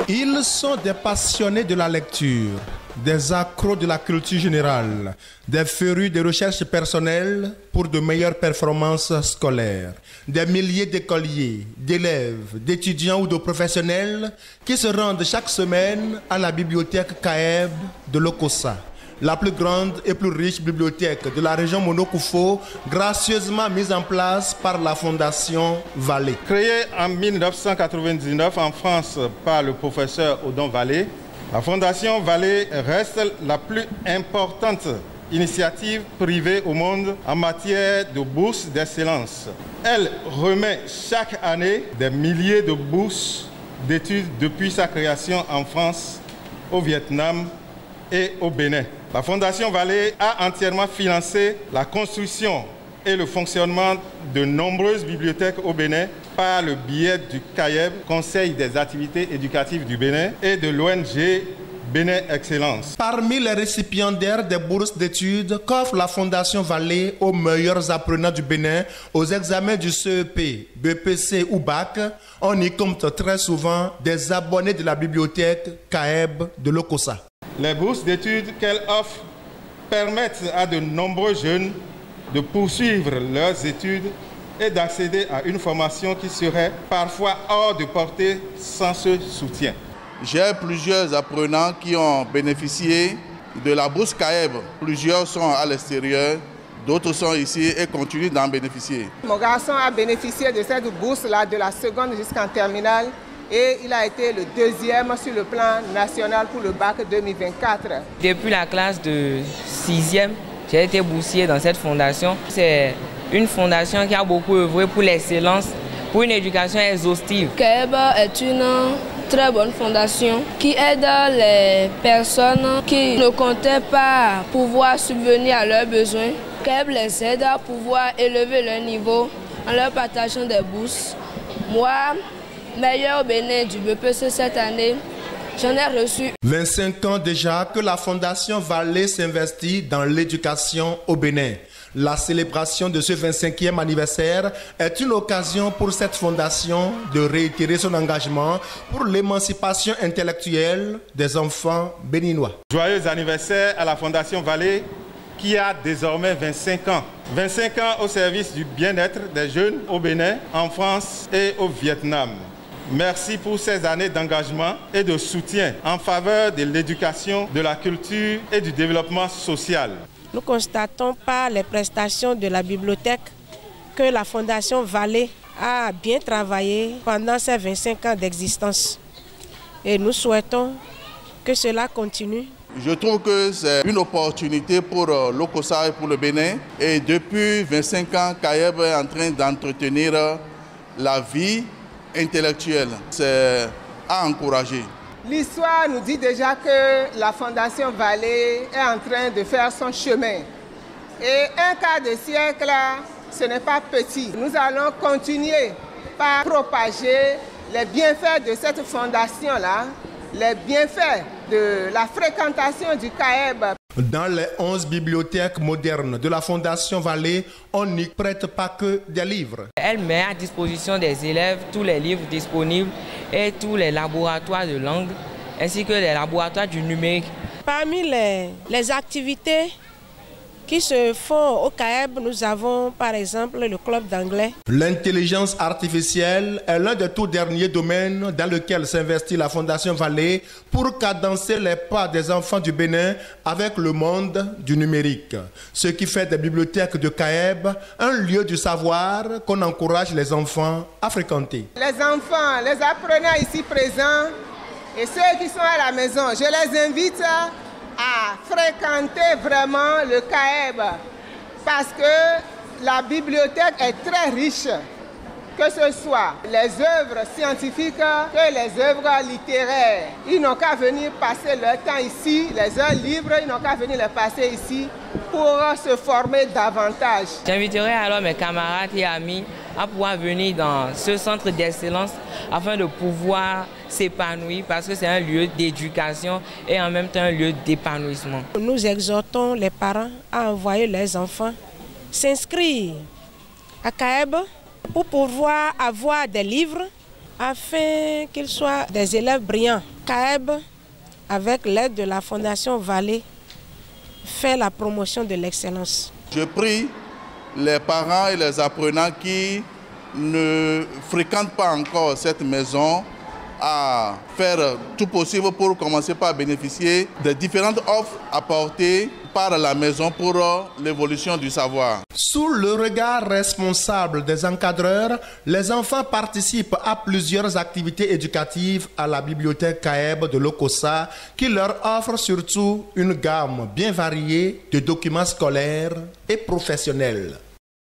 Ils sont des passionnés de la lecture, des accros de la culture générale, des férus de recherche personnelle pour de meilleures performances scolaires, des milliers d'écoliers, d'élèves, d'étudiants ou de professionnels qui se rendent chaque semaine à la bibliothèque CAEB de Lokossa, la plus grande et plus riche bibliothèque de la région Monokufo, gracieusement mise en place par la Fondation Vallée. Créée en 1999 en France par le professeur Odon Vallée, la Fondation Vallée reste la plus importante initiative privée au monde en matière de bourses d'excellence. Elle remet chaque année des milliers de bourses d'études depuis sa création en France, au Vietnam et au Bénin. La Fondation Vallée a entièrement financé la construction et le fonctionnement de nombreuses bibliothèques au Bénin par le biais du CAEB, Conseil des activités éducatives du Bénin, et de l'ONG Bénin Excellence. Parmi les récipiendaires des bourses d'études qu'offre la Fondation Vallée aux meilleurs apprenants du Bénin aux examens du CEP, BPC ou BAC, on y compte très souvent des abonnés de la bibliothèque CAEB de Lokossa. Les bourses d'études qu'elle offre permettent à de nombreux jeunes de poursuivre leurs études et d'accéder à une formation qui serait parfois hors de portée sans ce soutien. J'ai plusieurs apprenants qui ont bénéficié de la bourse CAEB. Plusieurs sont à l'extérieur, d'autres sont ici et continuent d'en bénéficier. Mon garçon a bénéficié de cette bourse-là de la seconde jusqu'en terminale et il a été le deuxième sur le plan national pour le bac 2024. Depuis la classe de 6e, j'ai été boursier dans cette fondation. C'est une fondation qui a beaucoup œuvré pour l'excellence, pour une éducation exhaustive. CAEB est une très bonne fondation qui aide les personnes qui ne comptaient pas pouvoir subvenir à leurs besoins. CAEB les aide à pouvoir élever leur niveau en leur partageant des bourses. Moi, meilleur au Bénin du BPC cette année, j'en ai reçu. 25 ans déjà que la Fondation Vallée s'investit dans l'éducation au Bénin. La célébration de ce 25e anniversaire est une occasion pour cette fondation de réitérer son engagement pour l'émancipation intellectuelle des enfants béninois. Joyeux anniversaire à la Fondation Vallée qui a désormais 25 ans. 25 ans au service du bien-être des jeunes au Bénin, en France et au Vietnam. Merci pour ces années d'engagement et de soutien en faveur de l'éducation, de la culture et du développement social. Nous constatons par les prestations de la bibliothèque que la Fondation Vallée a bien travaillé pendant ces 25 ans d'existence. Et nous souhaitons que cela continue. Je trouve que c'est une opportunité pour Lokossa et pour le Bénin. Et depuis 25 ans, CAEB est en train d'entretenir la vie intellectuelle. C'est à encourager. L'histoire nous dit déjà que la Fondation Vallée est en train de faire son chemin. Et un quart de siècle, ce n'est pas petit. Nous allons continuer par propager les bienfaits de cette fondation-là, les bienfaits de la fréquentation du CAEB. Dans les 11 bibliothèques modernes de la Fondation Vallée, on n'y prête pas que des livres. Elle met à disposition des élèves tous les livres disponibles et tous les laboratoires de langue, ainsi que les laboratoires du numérique. Parmi les activités qui se font au CAEB, nous avons par exemple le club d'anglais. L'intelligence artificielle est l'un des tout derniers domaines dans lequel s'investit la Fondation Vallée pour cadencer les pas des enfants du Bénin avec le monde du numérique. Ce qui fait des bibliothèques de CAEB un lieu du savoir qu'on encourage les enfants à fréquenter. Les enfants, les apprenants ici présents et ceux qui sont à la maison, je les invite à fréquenter vraiment le CAEB parce que la bibliothèque est très riche, que ce soit les œuvres scientifiques que les œuvres littéraires. Ils n'ont qu'à venir passer leur temps ici, les heures libres, ils n'ont qu'à venir les passer ici pour se former davantage. J'inviterai alors mes camarades et amis à pouvoir venir dans ce centre d'excellence afin de pouvoir s'épanouir parce que c'est un lieu d'éducation et en même temps un lieu d'épanouissement. Nous exhortons les parents à envoyer leurs enfants s'inscrire à CAEB pour pouvoir avoir des livres afin qu'ils soient des élèves brillants. CAEB, avec l'aide de la Fondation Vallée, fait la promotion de l'excellence. Je prie les parents et les apprenants qui ne fréquentent pas encore cette maison à faire tout possible pour commencer par bénéficier des différentes offres apportées par la maison pour l'évolution du savoir. Sous le regard responsable des encadreurs, les enfants participent à plusieurs activités éducatives à la bibliothèque CAEB de l'Okossa qui leur offre surtout une gamme bien variée de documents scolaires et professionnels.